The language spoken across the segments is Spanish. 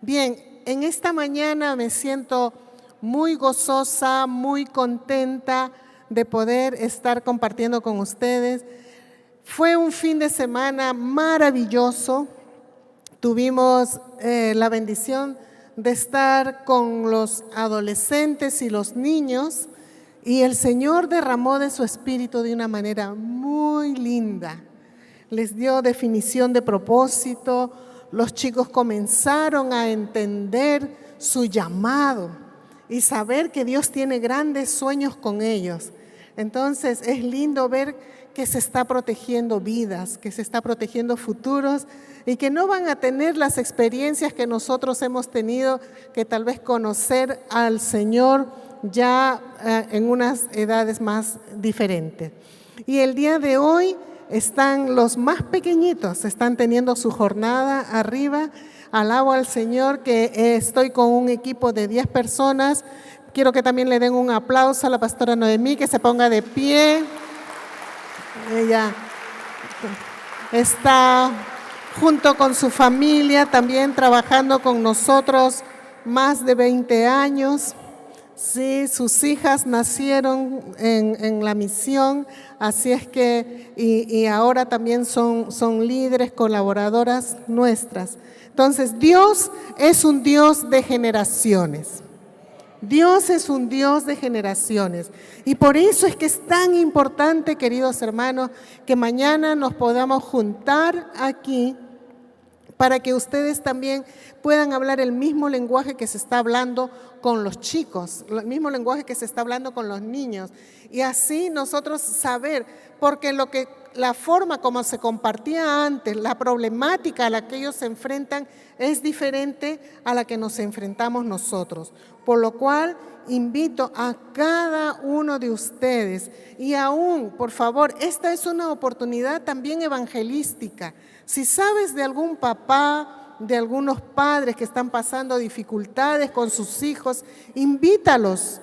Bien, en esta mañana me siento muy gozosa, muy contenta de poder estar compartiendo con ustedes. Fue un fin de semana maravilloso. Tuvimos la bendición de estar con los adolescentes y los niños y el Señor derramó de su espíritu de una manera muy linda. Les dio definición de propósito. Los chicos comenzaron a entender su llamado y saber que Dios tiene grandes sueños con ellos. Entonces es lindo ver que se está protegiendo vidas, que se está protegiendo futuros y que no van a tener las experiencias que nosotros hemos tenido, que tal vez conocer al Señor ya en unas edades más diferentes. Y el día de hoy están los más pequeñitos, están teniendo su jornada arriba. Alabo al Señor que estoy con un equipo de 10 personas. Quiero que también le den un aplauso a la pastora Noemí, que se ponga de pie. Ella está junto con su familia, también trabajando con nosotros más de 20 años. Sí, sus hijas nacieron en la misión, así es que, y ahora también son líderes, colaboradoras nuestras. Entonces, Dios es un Dios de generaciones. Dios es un Dios de generaciones. Y por eso es que es tan importante, queridos hermanos, que mañana nos podamos juntar aquí para que ustedes también puedan hablar el mismo lenguaje que se está hablando con los chicos, el mismo lenguaje que se está hablando con los niños. Y así nosotros saber, porque la forma como se compartía antes, la problemática a la que ellos se enfrentan es diferente a la que nos enfrentamos nosotros. Por lo cual invito a cada uno de ustedes y aún, por favor, esta es una oportunidad también evangelística. Si sabes de algún papá, de algunos padres que están pasando dificultades con sus hijos, invítalos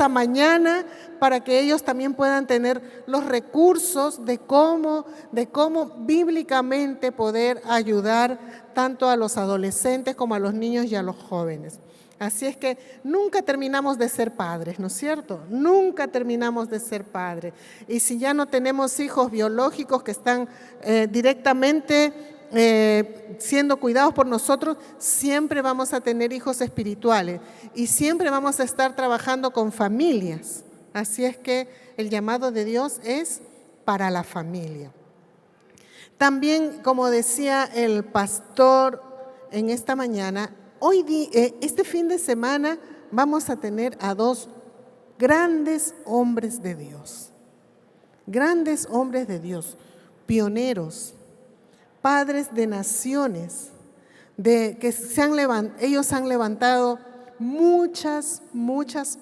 a mañana para que ellos también puedan tener los recursos de cómo bíblicamente poder ayudar tanto a los adolescentes como a los niños y a los jóvenes. Así es que nunca terminamos de ser padres, ¿no es cierto? Nunca terminamos de ser padres. Y si ya no tenemos hijos biológicos que están directamente siendo cuidados por nosotros, siempre vamos a tener hijos espirituales y siempre vamos a estar trabajando con familias. Así es que el llamado de Dios es para la familia. También, como decía el pastor en esta mañana, este fin de semana vamos a tener a dos grandes hombres de Dios, pioneros, padres de naciones, ellos han levantado muchas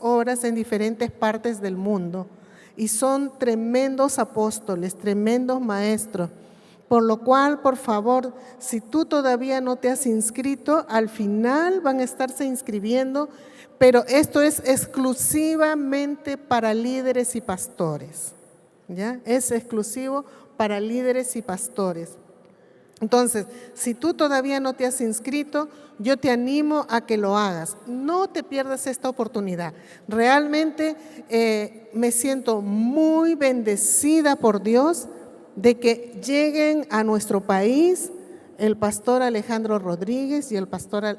obras en diferentes partes del mundo y son tremendos apóstoles, tremendos maestros. Por lo cual, por favor, si tú todavía no te has inscrito, al final van a estarse inscribiendo, pero esto es exclusivamente para líderes y pastores, ¿ya? Es exclusivo para líderes y pastores. Entonces, si tú todavía no te has inscrito, yo te animo a que lo hagas. No te pierdas esta oportunidad. Realmente me siento muy bendecida por Dios de que lleguen a nuestro país el pastor Alejandro Rodríguez y el pastor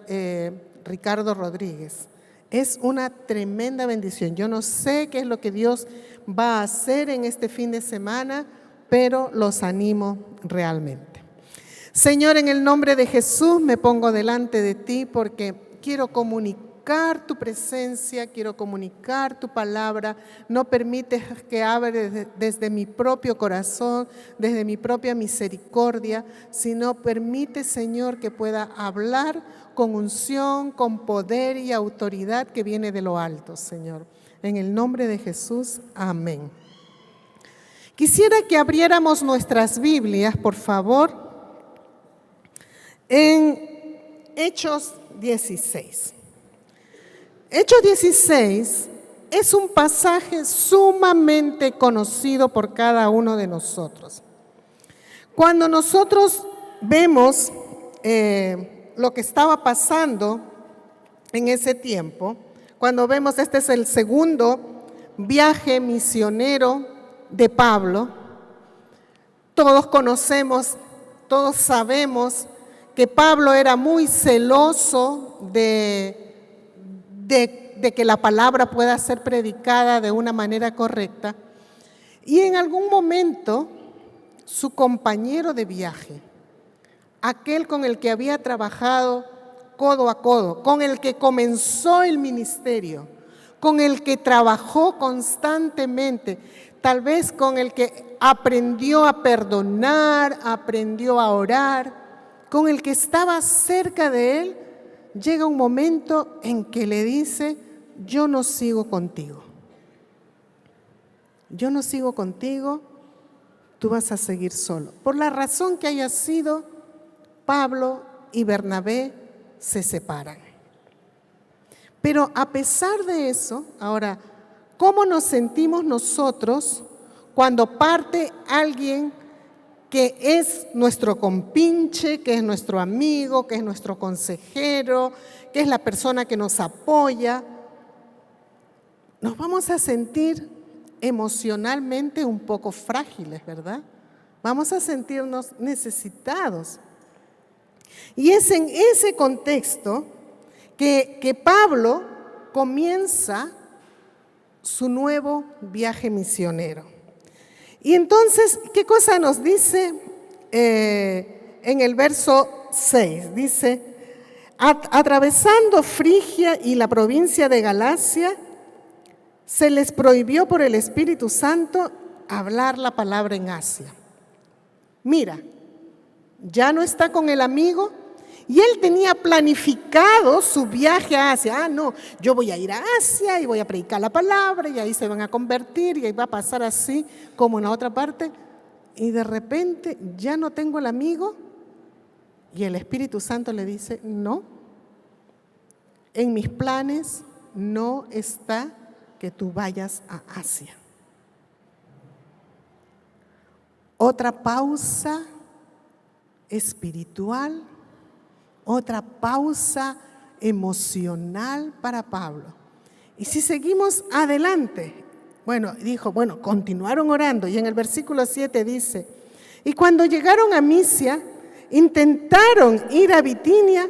Ricardo Rodríguez. Es una tremenda bendición. Yo no sé qué es lo que Dios va a hacer en este fin de semana, pero los animo realmente. Señor, en el nombre de Jesús me pongo delante de ti porque quiero comunicar tu presencia, quiero comunicar tu palabra. No permites que hable desde mi propio corazón, desde mi propia misericordia, sino permite, Señor, que pueda hablar con unción, con poder y autoridad que viene de lo alto, Señor. En el nombre de Jesús, amén. Quisiera que abriéramos nuestras Biblias, por favor, en Hechos 16. Hechos 16 es un pasaje sumamente conocido por cada uno de nosotros. Cuando nosotros vemos lo que estaba pasando en ese tiempo, cuando vemos este es el segundo viaje misionero de Pablo, todos conocemos, todos sabemos que Pablo era muy celoso de que la palabra pueda ser predicada de una manera correcta. Y en algún momento, su compañero de viaje, aquel con el que había trabajado codo a codo, con el que comenzó el ministerio, con el que trabajó constantemente, tal vez con el que aprendió a perdonar, aprendió a orar, con el que estaba cerca de él, llega un momento en que le dice: yo no sigo contigo. Yo no sigo contigo, tú vas a seguir solo. Por la razón que haya sido, Pablo y Bernabé se separan. Pero a pesar de eso, ahora, ¿cómo nos sentimos nosotros cuando parte alguien que es nuestro compinche, que es nuestro amigo, que es nuestro consejero, que es la persona que nos apoya? Nos vamos a sentir emocionalmente un poco frágiles, ¿verdad? Vamos a sentirnos necesitados. Y es en ese contexto que Pablo comienza su nuevo viaje misionero. Y entonces, ¿qué cosa nos dice en el verso 6? Dice: atravesando Frigia y la provincia de Galacia, se les prohibió por el Espíritu Santo hablar la palabra en Asia. Mira, ya no está con el amigo y él tenía planificado su viaje a Asia. No, yo voy a ir a Asia y voy a predicar la palabra y ahí se van a convertir y ahí va a pasar así como en la otra parte. Y de repente ya no tengo el amigo y el Espíritu Santo le dice: no, en mis planes no está que tú vayas a Asia. Otra pausa espiritual, otra pausa emocional para Pablo. Y si seguimos adelante, continuaron orando y en el versículo 7 dice: y cuando llegaron a Misia, intentaron ir a Bitinia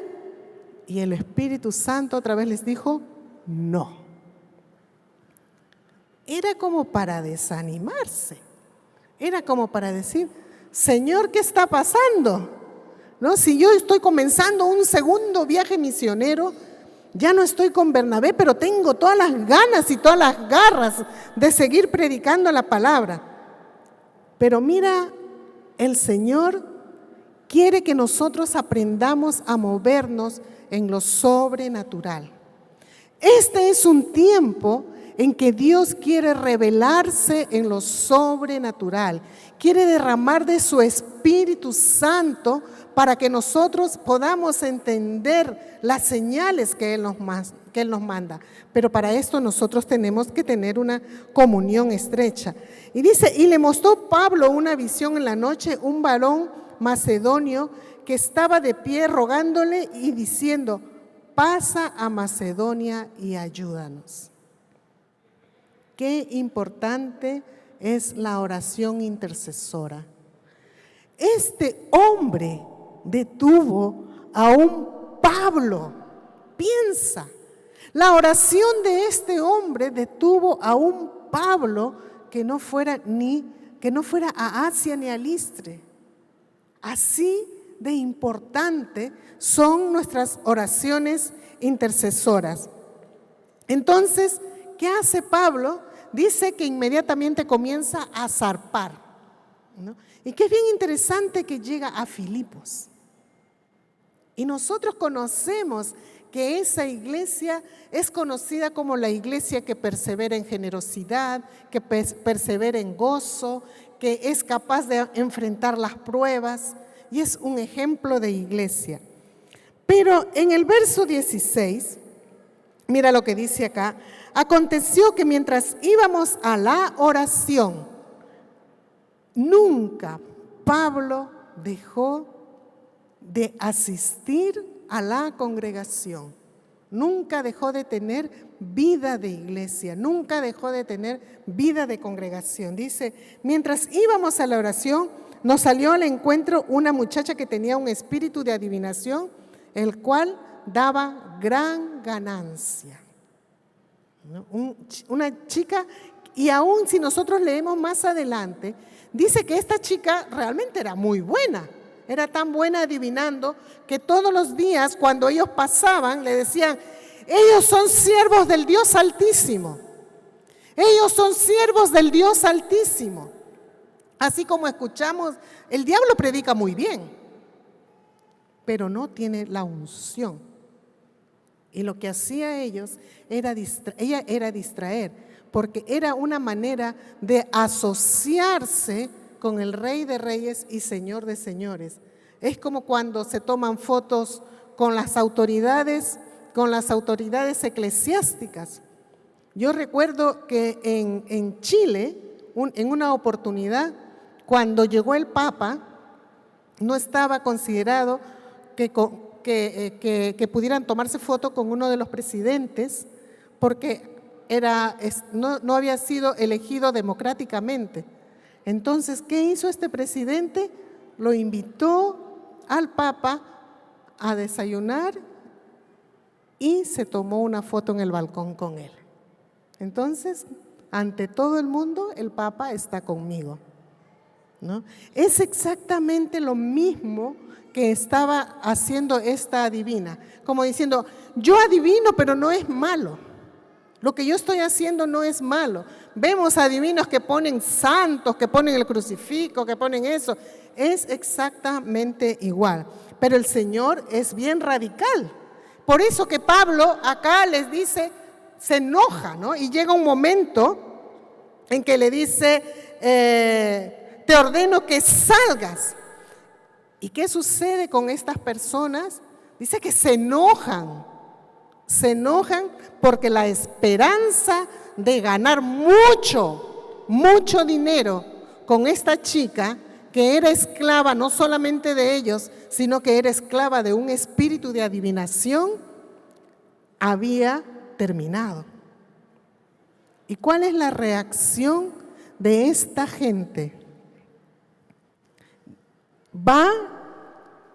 y el Espíritu Santo otra vez les dijo: no. Era como para desanimarse, era como para decir: Señor, ¿qué está pasando? ¿No? Si yo estoy comenzando un segundo viaje misionero, ya no estoy con Bernabé, pero tengo todas las ganas y todas las garras de seguir predicando la palabra. Pero mira, el Señor quiere que nosotros aprendamos a movernos en lo sobrenatural. Este es un tiempo en que Dios quiere revelarse en lo sobrenatural, quiere derramar de su Espíritu Santo para que nosotros podamos entender las señales que Él nos manda. Pero para esto nosotros tenemos que tener una comunión estrecha. Y dice: y le mostró Pablo una visión en la noche, un varón macedonio que estaba de pie rogándole y diciendo: pasa a Macedonia y ayúdanos. Qué importante es la oración intercesora. Este hombre detuvo a un Pablo. Piensa, la oración de este hombre detuvo a un Pablo que no fuera a Asia ni a Listre. Así de importante son nuestras oraciones intercesoras. Entonces, ¿qué hace Pablo? Dice que inmediatamente comienza a zarpar, ¿no? Y que es bien interesante que llega a Filipos. Y nosotros conocemos que esa iglesia es conocida como la iglesia que persevera en generosidad, que persevera en gozo, que es capaz de enfrentar las pruebas y es un ejemplo de iglesia. Pero en el verso 16, mira lo que dice acá: aconteció que mientras íbamos a la oración, nunca Pablo dejó de asistir a la congregación. Nunca dejó de tener vida de iglesia, nunca dejó de tener vida de congregación. Dice, mientras íbamos a la oración, nos salió al encuentro una muchacha que tenía un espíritu de adivinación, el cual daba gran ganancia. Una chica, y aún si nosotros leemos más adelante, dice que esta chica realmente era muy buena. Era tan buena adivinando que todos los días cuando ellos pasaban le decían, ellos son siervos del Dios Altísimo. Ellos son siervos del Dios Altísimo. Así como escuchamos, el diablo predica muy bien, pero no tiene la unción. Y lo que hacía ella era distraer, porque era una manera de asociarse con el Rey de Reyes y Señor de Señores. Es como cuando se toman fotos con las autoridades eclesiásticas. Yo recuerdo que en Chile, en una oportunidad, cuando llegó el Papa, no estaba considerado que pudieran tomarse foto con uno de los presidentes, porque no había sido elegido democráticamente. Entonces, ¿qué hizo este presidente? Lo invitó al Papa a desayunar y se tomó una foto en el balcón con él. Entonces, ante todo el mundo, el Papa está conmigo, ¿no? Es exactamente lo mismo que estaba haciendo esta adivina, como diciendo, yo adivino, pero no es malo. Lo que yo estoy haciendo no es malo. Vemos adivinos que ponen santos, que ponen el crucifijo, que ponen eso. Es exactamente igual. Pero el Señor es bien radical. Por eso que Pablo acá les dice, se enoja, ¿no? Y llega un momento en que le dice, te ordeno que salgas. ¿Y qué sucede con estas personas? Dice que se enojan porque la esperanza de ganar mucho dinero con esta chica que era esclava no solamente de ellos, sino que era esclava de un espíritu de adivinación, había terminado. ¿Y cuál es la reacción de esta gente? Va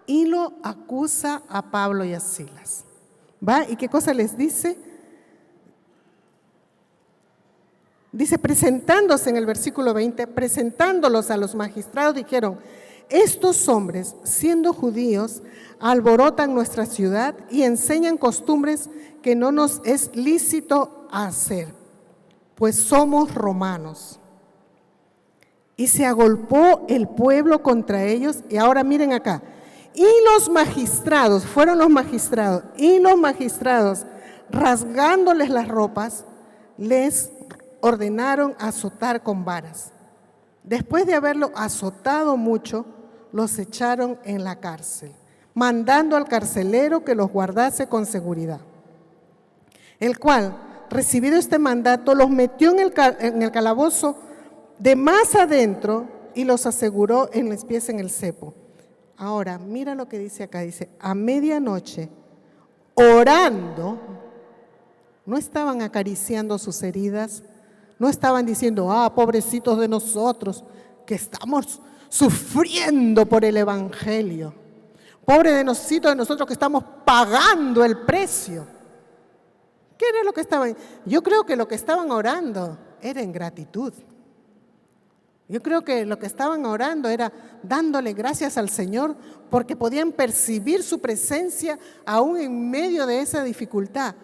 y lo acusa a Pablo y a Silas. ¿Va? ¿Y qué cosa les dice? Dice, presentándose en el versículo 20, presentándolos a los magistrados, dijeron, estos hombres, siendo judíos, alborotan nuestra ciudad y enseñan costumbres que no nos es lícito hacer, pues somos romanos. Y se agolpó el pueblo contra ellos, y ahora miren acá, y los magistrados, fueron los magistrados, y los magistrados, rasgándoles las ropas, les ordenaron azotar con varas. Después de haberlo azotado mucho, los echaron en la cárcel, mandando al carcelero que los guardase con seguridad. El cual, recibido este mandato, los metió en el calabozo de más adentro y los aseguró en los pies en el cepo. Ahora, mira lo que dice acá, dice, a medianoche, orando, no estaban acariciando sus heridas, no estaban diciendo, pobrecitos de nosotros, que estamos sufriendo por el evangelio. Pobre de nosotros que estamos pagando el precio. ¿Qué era lo que estaban? Yo creo que lo que estaban orando era en gratitud. Yo creo que lo que estaban orando era dándole gracias al Señor porque podían percibir su presencia aún en medio de esa dificultad.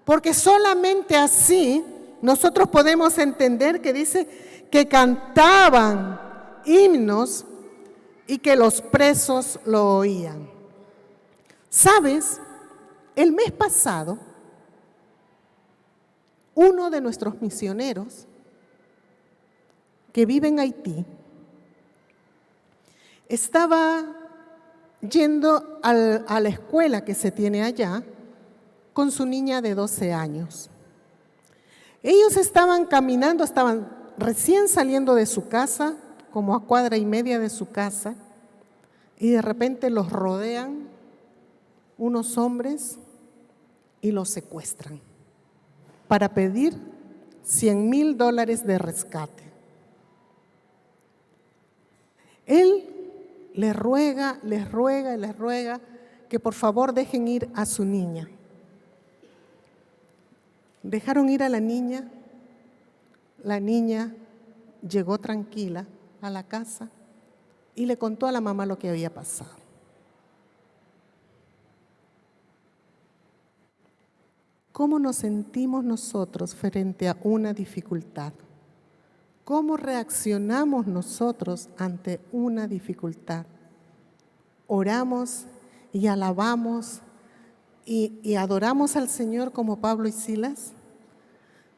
Porque solamente así nosotros podemos entender que dice que cantaban himnos y que los presos lo oían. ¿Sabes? El mes pasado, uno de nuestros misioneros que vive en Haití estaba yendo a la escuela que se tiene allá con su niña de 12 años. Ellos estaban caminando, estaban recién saliendo de su casa, como a 1.5 cuadras de su casa, y de repente los rodean unos hombres y lo secuestran para pedir $100,000 de rescate. Él les ruega que por favor dejen ir a su niña. Dejaron ir a la niña llegó tranquila a la casa y le contó a la mamá lo que había pasado. ¿Cómo nos sentimos nosotros frente a una dificultad? ¿Cómo reaccionamos nosotros ante una dificultad? ¿Oramos y alabamos y adoramos al Señor como Pablo y Silas?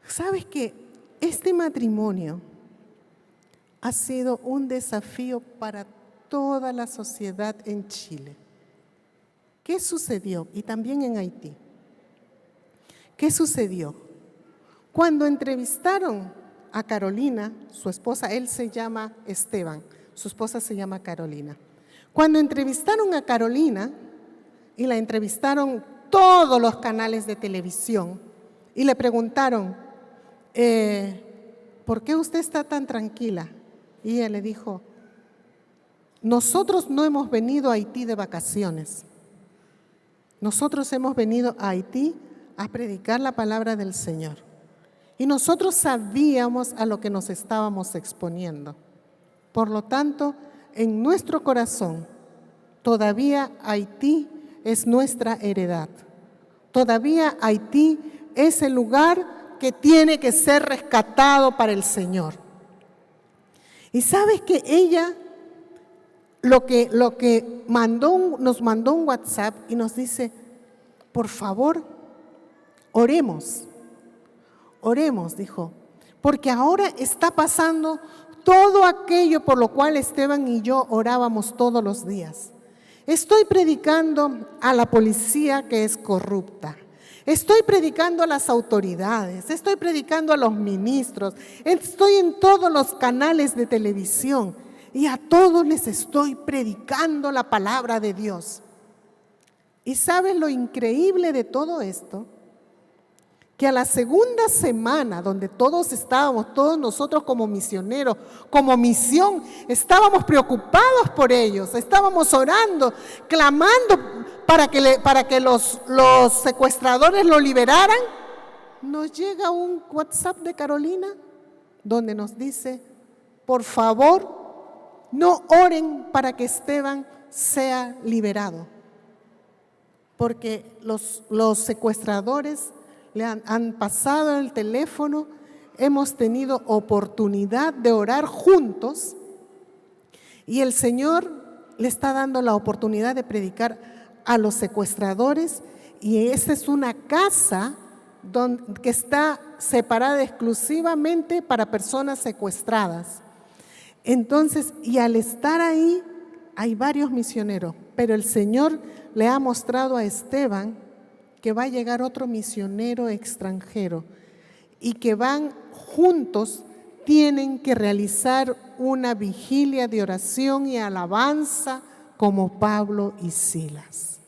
¿Sabes que este matrimonio ha sido un desafío para toda la sociedad en Chile? ¿Qué sucedió? Y también en Haití. ¿Qué sucedió? Cuando entrevistaron a Carolina, su esposa, él se llama Esteban, su esposa se llama Carolina. Cuando entrevistaron a Carolina, y la entrevistaron todos los canales de televisión, y le preguntaron, ¿por qué usted está tan tranquila? Y ella le dijo, nosotros no hemos venido a Haití de vacaciones. Nosotros hemos venido a Haití a predicar la palabra del Señor. Y nosotros sabíamos a lo que nos estábamos exponiendo. Por lo tanto, en nuestro corazón, todavía Haití es nuestra heredad. Todavía Haití es el lugar que tiene que ser rescatado para el Señor. Y sabes que ella nos mandó un WhatsApp y nos dice, por favor, oremos, dijo, porque ahora está pasando todo aquello por lo cual Esteban y yo orábamos todos los días. Estoy predicando a la policía que es corrupta. Estoy predicando a las autoridades, estoy predicando a los ministros, estoy en todos los canales de televisión y a todos les estoy predicando la palabra de Dios. ¿Y sabes lo increíble de todo esto? Que a la segunda semana, donde todos nosotros como misioneros, como misión, estábamos preocupados por ellos, estábamos orando, clamando para que los secuestradores lo liberaran, nos llega un WhatsApp de Carolina donde nos dice, por favor, no oren para que Esteban sea liberado, porque los secuestradores le han pasado el teléfono, hemos tenido oportunidad de orar juntos y el Señor le está dando la oportunidad de predicar a los secuestradores y esa es una casa que está separada exclusivamente para personas secuestradas. Entonces, y al estar ahí hay varios misioneros, pero el Señor le ha mostrado a Esteban que va a llegar otro misionero extranjero y que van juntos, tienen que realizar una vigilia de oración y alabanza como Pablo y Silas.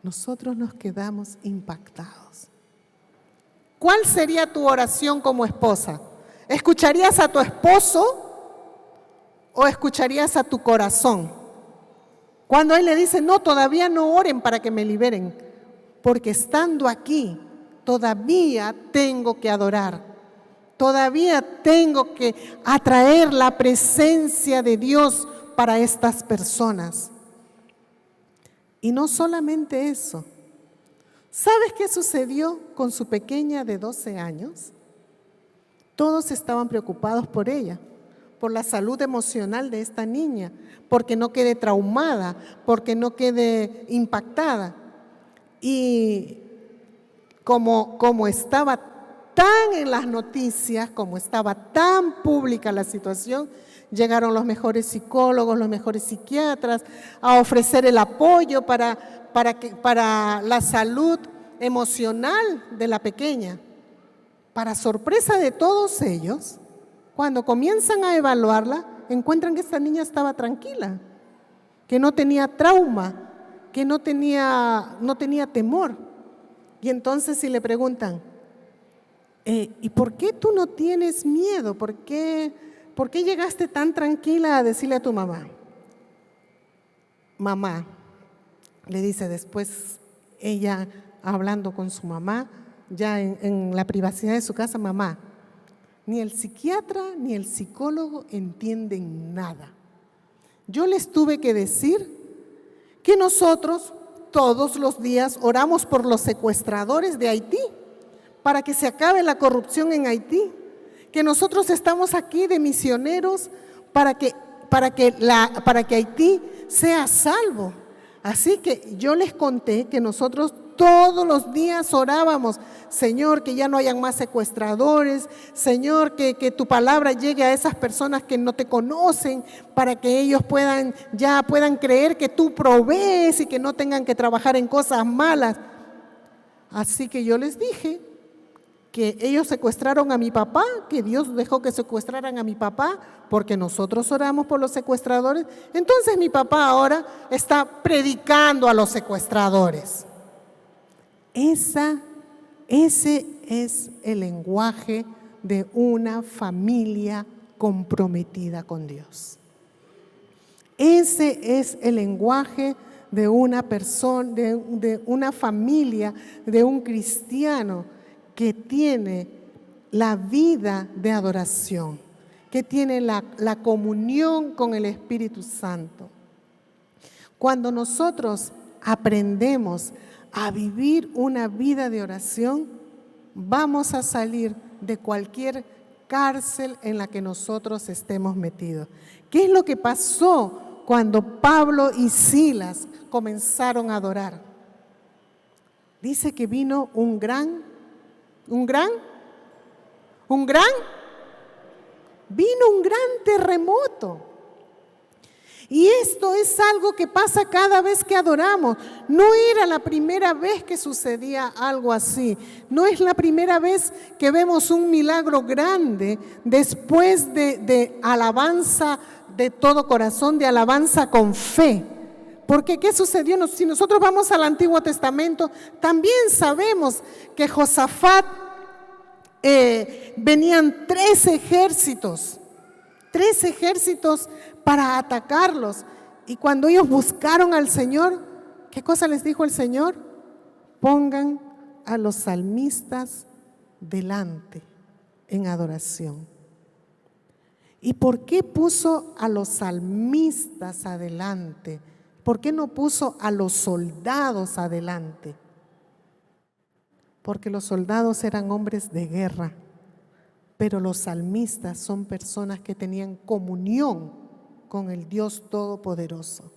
Nosotros nos quedamos impactados. ¿Cuál sería tu oración como esposa? ¿Escucharías a tu esposo o escucharías a tu corazón? Cuando él le dice, no, todavía no oren para que me liberen, porque estando aquí, todavía tengo que adorar, todavía tengo que atraer la presencia de Dios para estas personas. Y no solamente eso, ¿sabes qué sucedió con su pequeña de 12 años? Todos estaban preocupados por ella, por la salud emocional de esta niña, porque no quede traumada, porque no quede impactada. Y como estaba tan en las noticias, como estaba tan pública la situación, llegaron los mejores psicólogos, los mejores psiquiatras a ofrecer el apoyo para la salud emocional de la pequeña. Para sorpresa de todos ellos, cuando comienzan a evaluarla, encuentran que esta niña estaba tranquila, que no tenía trauma, que no tenía temor. Y entonces si le preguntan, ¿y por qué tú no tienes miedo? ¿Por qué llegaste tan tranquila a decirle a tu mamá? Mamá, le dice después ella hablando con su mamá, ya en la privacidad de su casa, mamá, ni el psiquiatra ni el psicólogo entienden nada. Yo les tuve que decir que nosotros todos los días oramos por los secuestradores de Haití, para que se acabe la corrupción en Haití, que nosotros estamos aquí de misioneros para que Haití sea salvo. Así que yo les conté que nosotros todos los días orábamos, Señor, que ya no hayan más secuestradores, Señor, que tu palabra llegue a esas personas que no te conocen, para que ellos puedan creer que tú provees y que no tengan que trabajar en cosas malas. Así que yo les dije que ellos secuestraron a mi papá, que Dios dejó que secuestraran a mi papá, porque nosotros oramos por los secuestradores. Entonces mi papá ahora está predicando a los secuestradores. Ese es el lenguaje de una familia comprometida con Dios. Ese es el lenguaje de una persona, de una familia, de un cristiano que tiene la vida de adoración, que tiene la comunión con el Espíritu Santo. Cuando nosotros aprendemos a vivir una vida de oración, vamos a salir de cualquier cárcel en la que nosotros estemos metidos. ¿Qué es lo que pasó cuando Pablo y Silas comenzaron a adorar? Dice que vino un gran terremoto. Y esto es algo que pasa cada vez que adoramos. No era la primera vez que sucedía algo así. No es la primera vez que vemos un milagro grande después de alabanza de todo corazón, de alabanza con fe. Porque ¿qué sucedió? Si nosotros vamos al Antiguo Testamento, también sabemos que Josafat venían 3 ejércitos para atacarlos. Y cuando ellos buscaron al Señor, ¿qué cosa les dijo el Señor? Pongan a los salmistas delante en adoración. ¿Y por qué puso a los salmistas adelante? ¿Por qué no puso a los soldados adelante? Porque los soldados eran hombres de guerra, pero los salmistas son personas que tenían comunión con el Dios Todopoderoso.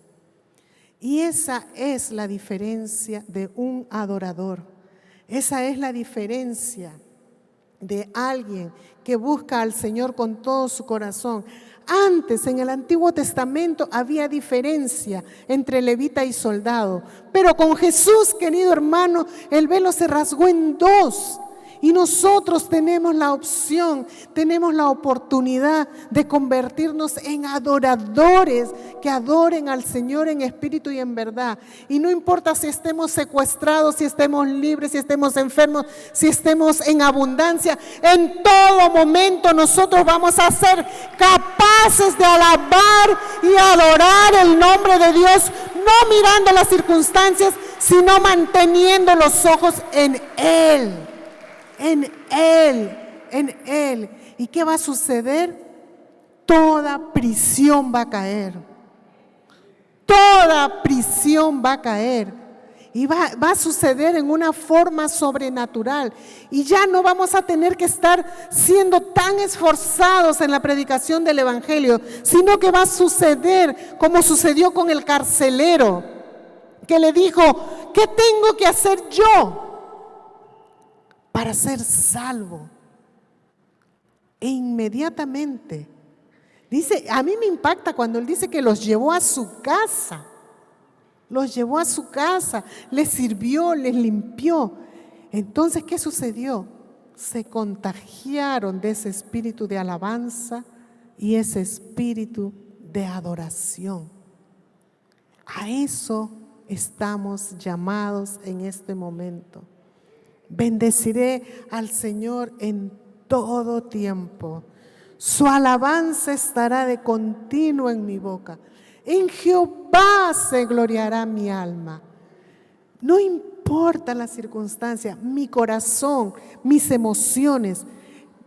Y esa es la diferencia de un adorador. Esa es la diferencia de alguien que busca al Señor con todo su corazón. Antes, en el Antiguo Testamento, había diferencia entre levita y soldado. Pero con Jesús, querido hermano, el velo se rasgó en 2. Y nosotros tenemos la opción, tenemos la oportunidad de convertirnos en adoradores que adoren al Señor en espíritu y en verdad. Y no importa si estemos secuestrados, si estemos libres, si estemos enfermos, si estemos en abundancia, en todo momento nosotros vamos a ser capaces de alabar y adorar el nombre de Dios, no mirando las circunstancias, sino manteniendo los ojos en Él. En Él. ¿Y qué va a suceder? Toda prisión va a caer. Toda prisión va a caer. Y va a suceder en una forma sobrenatural. Y ya no vamos a tener que estar siendo tan esforzados en la predicación del Evangelio, sino que va a suceder como sucedió con el carcelero, que le dijo: ¿qué tengo que hacer yo para ser salvo? E inmediatamente, dice, a mí me impacta cuando él dice que los llevó a su casa. Los llevó a su casa, les sirvió, les limpió. Entonces, ¿qué sucedió? Se contagiaron de ese espíritu de alabanza y ese espíritu de adoración. A eso estamos llamados en este momento. Bendeciré al Señor en todo tiempo. Su alabanza estará de continuo en mi boca. En Jehová se gloriará mi alma. No importa la circunstancia, mi corazón, mis emociones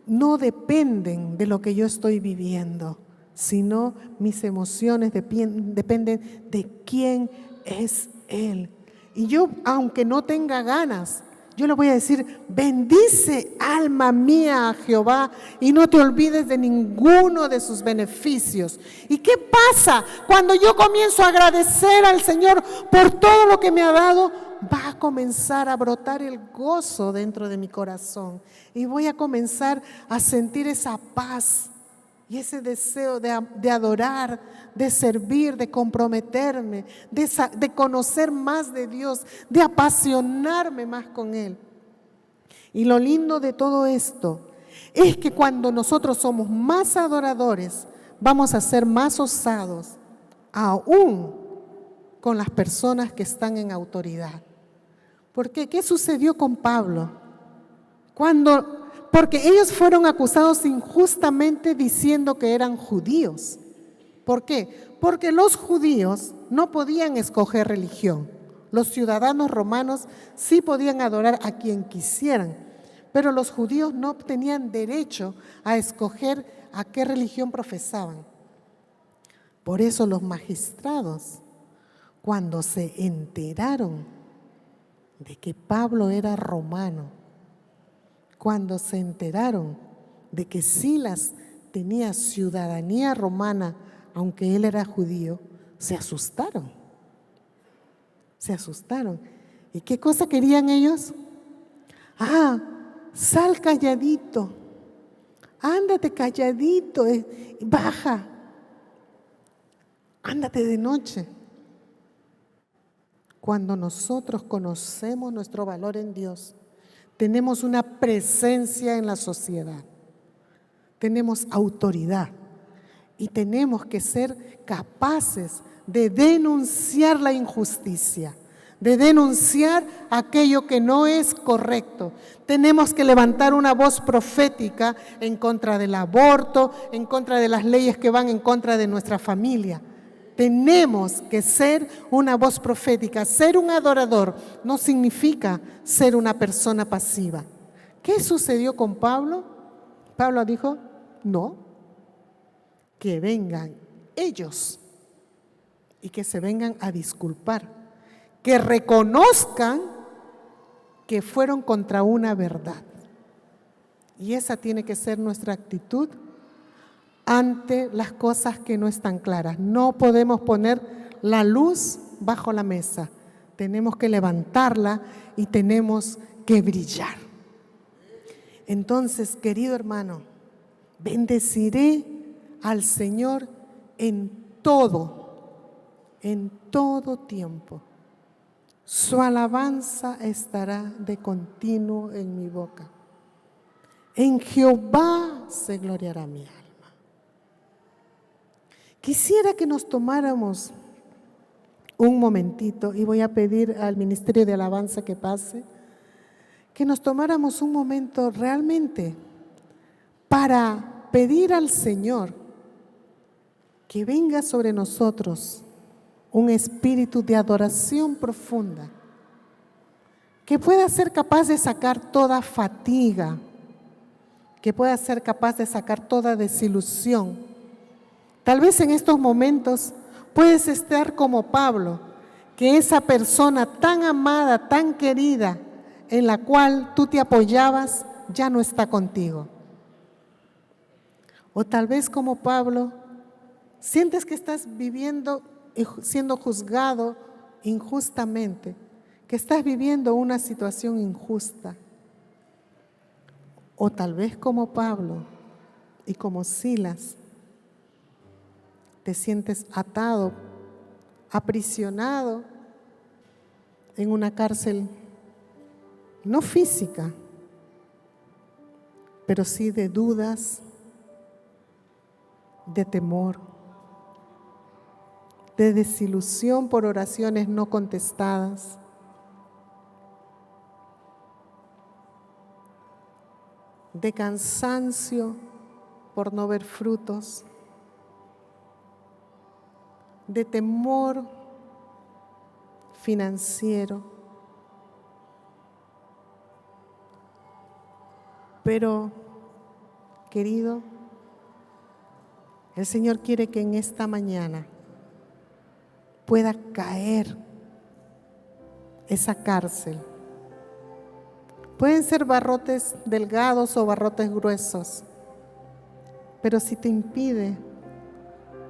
no dependen de lo que yo estoy viviendo, sino mis emociones dependen de quién es Él. Y yo, aunque no tenga ganas, yo le voy a decir: bendice, alma mía, a Jehová, y no te olvides de ninguno de sus beneficios. ¿Y qué pasa cuando yo comienzo a agradecer al Señor por todo lo que me ha dado? Va a comenzar a brotar el gozo dentro de mi corazón y voy a comenzar a sentir esa paz y ese deseo de adorar, de servir, de comprometerme, de conocer más de Dios, de apasionarme más con Él. Y lo lindo de todo esto es que cuando nosotros somos más adoradores, vamos a ser más osados, aún con las personas que están en autoridad. ¿Por qué? ¿Qué sucedió con Pablo? Porque ellos fueron acusados injustamente diciendo que eran judíos. ¿Por qué? Porque los judíos no podían escoger religión. Los ciudadanos romanos sí podían adorar a quien quisieran, pero los judíos no tenían derecho a escoger a qué religión profesaban. Por eso los magistrados, cuando se enteraron de que Pablo era romano, cuando se enteraron de que Silas tenía ciudadanía romana, aunque él era judío, se asustaron. Se asustaron. ¿Y qué cosa querían ellos? Sal calladito, ándate calladito, baja, ándate de noche. Cuando nosotros conocemos nuestro valor en Dios, tenemos una presencia en la sociedad, tenemos autoridad y tenemos que ser capaces de denunciar la injusticia, de denunciar aquello que no es correcto. Tenemos que levantar una voz profética en contra del aborto, en contra de las leyes que van en contra de nuestra familia. Tenemos que ser una voz profética. Ser un adorador no significa ser una persona pasiva. ¿Qué sucedió con Pablo? Pablo dijo: no, que vengan ellos y que se vengan a disculpar, que reconozcan que fueron contra una verdad. Y esa tiene que ser nuestra actitud ante las cosas que no están claras. No podemos poner la luz bajo la mesa, tenemos que levantarla y tenemos que brillar. Entonces, querido hermano, bendeciré al Señor en todo tiempo. Su alabanza estará de continuo en mi boca. En Jehová se gloriará mi alma. Quisiera que nos tomáramos un momentito, y voy a pedir al Ministerio de Alabanza que pase, que nos tomáramos un momento realmente para pedir al Señor que venga sobre nosotros un espíritu de adoración profunda, que pueda ser capaz de sacar toda fatiga, que pueda ser capaz de sacar toda desilusión. Tal vez en estos momentos puedes estar como Pablo, que esa persona tan amada, tan querida, en la cual tú te apoyabas, ya no está contigo. O tal vez como Pablo, sientes que estás viviendo y siendo juzgado injustamente, que estás viviendo una situación injusta. O tal vez como Pablo y como Silas, te sientes atado, aprisionado en una cárcel no física, pero sí de dudas, de temor, de desilusión por oraciones no contestadas, de cansancio por no ver frutos, de temor financiero. Pero, querido, el Señor quiere que en esta mañana pueda caer esa cárcel. Pueden ser barrotes delgados o barrotes gruesos, pero si te impide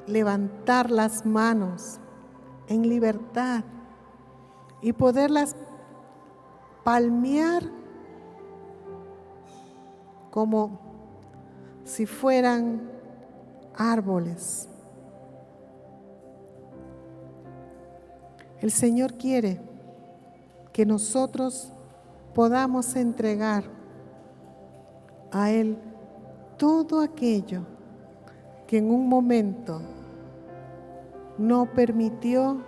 levantar las manos en libertad y poderlas palmear como si fueran árboles. El Señor quiere que nosotros podamos entregar a Él todo aquello que en un momento no permitió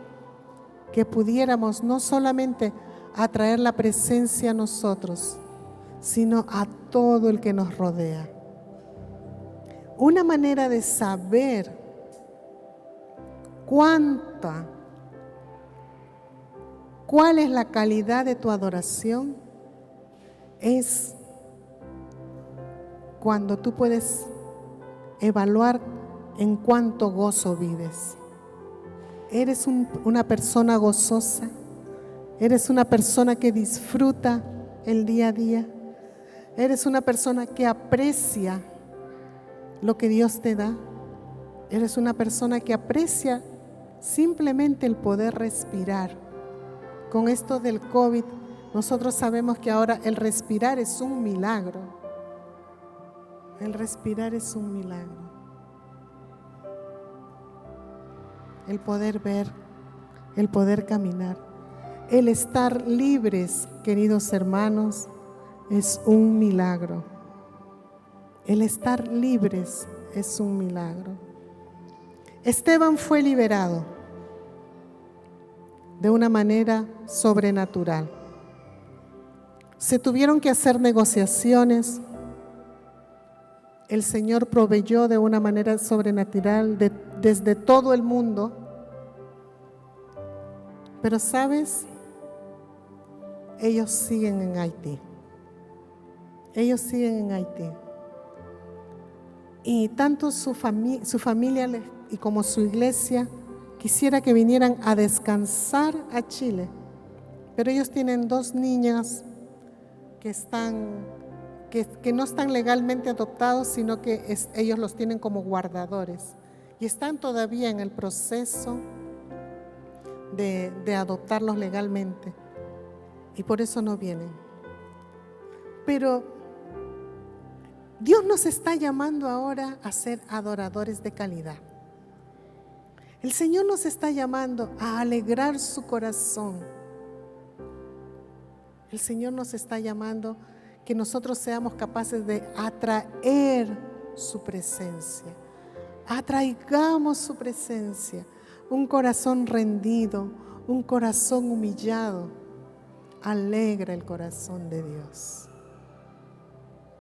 que pudiéramos no solamente atraer la presencia a nosotros, sino a todo el que nos rodea. Una manera de saber cuál es la calidad de tu adoración es cuando tú puedes evaluar en cuánto gozo vives. ¿Eres una persona gozosa? ¿Eres una persona que disfruta el día a día? ¿Eres una persona que aprecia lo que Dios te da? ¿Eres una persona que aprecia simplemente el poder respirar? Con esto del COVID, nosotros sabemos que ahora el respirar es un milagro. El respirar es un milagro. El poder ver, el poder caminar, el estar libres, queridos hermanos, es un milagro. El estar libres es un milagro. Esteban fue liberado de una manera sobrenatural. Se tuvieron que hacer negociaciones. El Señor proveyó de una manera sobrenatural desde todo el mundo. Pero ¿sabes? Ellos siguen en Haití. Ellos siguen en Haití. Y tanto su familia y como su iglesia quisiera que vinieran a descansar a Chile. Pero ellos tienen 2 niñas que no están legalmente adoptados, sino que ellos los tienen como guardadores. Y están todavía en el proceso de adoptarlos legalmente. Y por eso no vienen. Pero Dios nos está llamando ahora a ser adoradores de calidad. El Señor nos está llamando a alegrar su corazón. El Señor nos está llamando que nosotros seamos capaces de atraer su presencia. Atraigamos su presencia. Un corazón rendido, un corazón humillado, alegra el corazón de Dios.